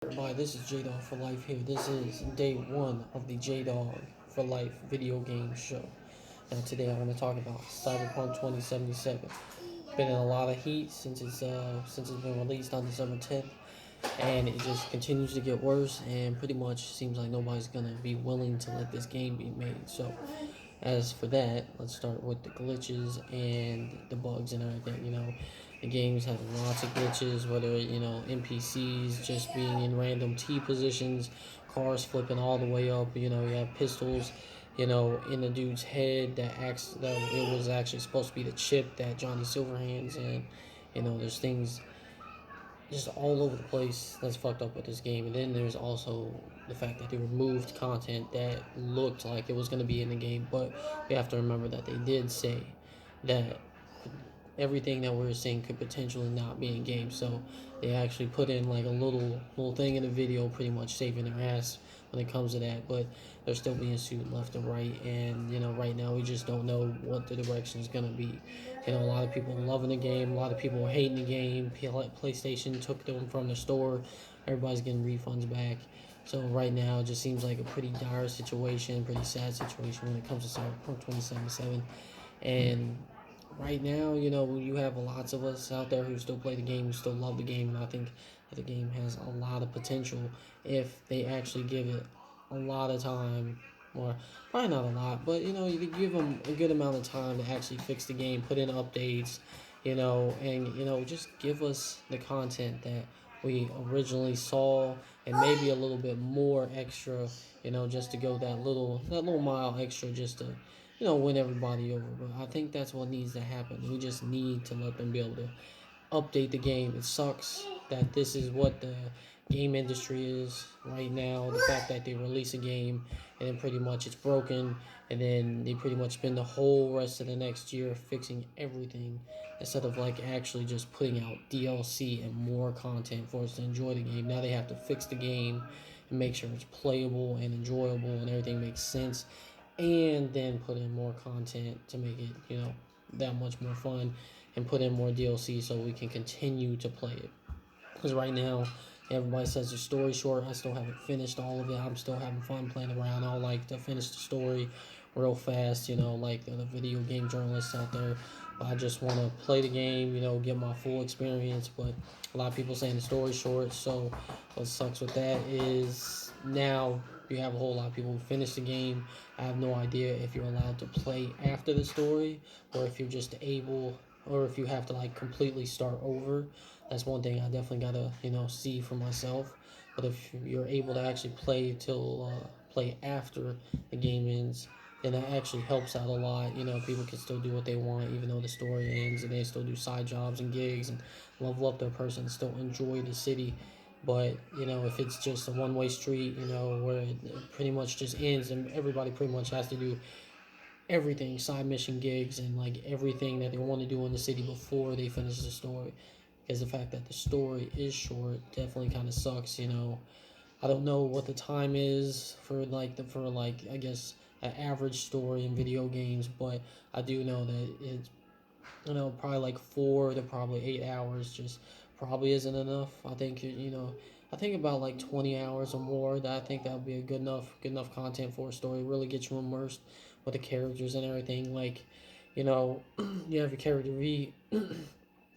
Everybody, this is JDAWG4Life here. This is day one of the JDAWG4Life Video Game Show. And today I want to talk about Cyberpunk 2077. Been in a lot of heat since it's been released on December 10th, and it just continues to get worse. And pretty much seems like nobody's gonna be willing to let this game be made. So, as for that, let's start with the glitches and the bugs and everything. The game's having lots of glitches, whether NPCs just being in random T positions, cars flipping all the way up. You have pistols, in the dude's head that it was actually supposed to be the chip that Johnny Silverhands and there's things just all over the place that's fucked up with this game. And then there's also the fact that they removed content that looked like it was going to be in the game, but we have to remember that they did say that everything that we're seeing could potentially not be in game. So they actually put in like a little thing in the video, pretty much saving their ass when it comes to that. But they're still being sued left and right, and right now we just don't know what the direction is gonna be. A lot of people loving the game, a lot of people hating the game. PlayStation took them from the store. Everybody's getting refunds back. So right now, it just seems like a pretty dire situation, pretty sad situation when it comes to Cyberpunk 2077. And right now, you have lots of us out there who still play the game, who still love the game, and I think that the game has a lot of potential if they actually give it a lot of time, or probably not a lot, but you give them a good amount of time to actually fix the game, put in updates, and just give us the content that we originally saw, and maybe a little bit more extra, just to go that little mile extra, just to win everybody over. But I think that's what needs to happen. We just need to let them be able to update the game. It sucks that this is what the game industry is right now. The fact that they release a game and then pretty much it's broken, and then they pretty much spend the whole rest of the next year fixing everything instead of like actually just putting out DLC and more content for us to enjoy the game. Now they have to fix the game and make sure it's playable and enjoyable and everything makes sense, and then put in more content to make it, that much more fun, and put in more DLC so we can continue to play it. Because right now, everybody says the story's short. I still haven't finished all of it. I'm still having fun playing around. I like to finish the story real fast, like the video game journalists out there. But I just want to play the game, get my full experience. But a lot of people saying the story's short. So what sucks with that is now you have a whole lot of people who finish the game. I have no idea if you're allowed to play after the story, or if you're just able, or if you have to like completely start over. That's one thing I definitely gotta see for myself. But if you're able to actually play after the game ends, then that actually helps out a lot. People can still do what they want even though the story ends, and they still do side jobs and gigs and level up their person and still enjoy the city. But if it's just a one-way street, where it pretty much just ends and everybody pretty much has to do everything, side mission gigs and like everything that they want to do in the city before they finish the story, because the fact that the story is short definitely kind of sucks. I don't know what the time is for I guess an average story in video games, but I do know that it's probably like 4 to probably 8 hours just probably isn't enough. I think about like 20 hours or more. That I think that would be a good enough content for a story. Really get you immersed with the characters and everything. Like, you have your character V, and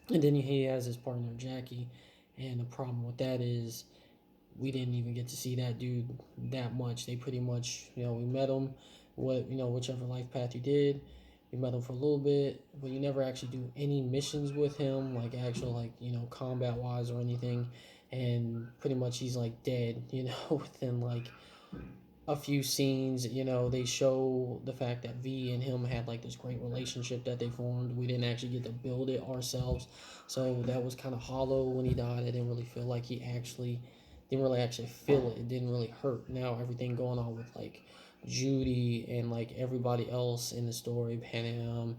then he has his partner Jackie, and the problem with that is we didn't even get to see that dude that much. They pretty much, we met him, whichever life path you did, we met him for a little bit, but you never actually do any missions with him, like actual, like, combat wise or anything. And pretty much he's like dead, within like a few scenes. They show the fact that V and him had like this great relationship that they formed. We didn't actually get to build it ourselves, so that was kind of hollow when he died. I didn't really feel like he actually didn't really actually feel it. It didn't really hurt. Now everything going on with like Judy and like everybody else in the story, Panam,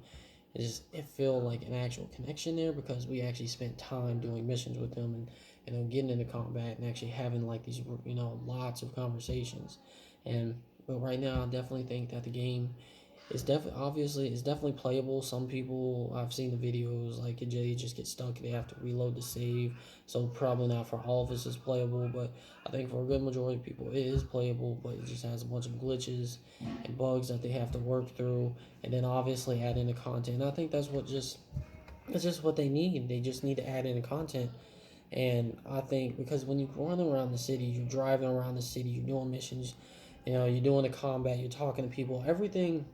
it felt like an actual connection there, because we actually spent time doing missions with them, and getting into combat and actually having like these lots of conversations. And but right now I definitely think that the game It's definitely, obviously, it's definitely playable. Some people, I've seen the videos, like they just get stuck. They have to reload the save. So probably not for all of us is playable, but I think for a good majority of people it is playable. But it just has a bunch of glitches and bugs that they have to work through, and then obviously add in the content. And I think that's just what they need. They just need to add in the content. And I think because when you run around the city, you're driving around the city, you're doing missions, you're doing the combat, you're talking to people, everything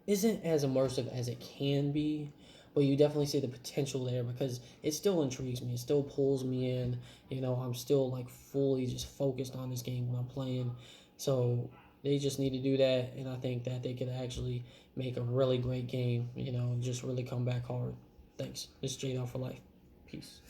isn't as immersive as it can be, but you definitely see the potential there because it still intrigues me. It still pulls me in. I'm still like fully just focused on this game when I'm playing. So they just need to do that, and I think that they could actually make a really great game. And just really come back hard. Thanks. This is JDAWG for life. Peace.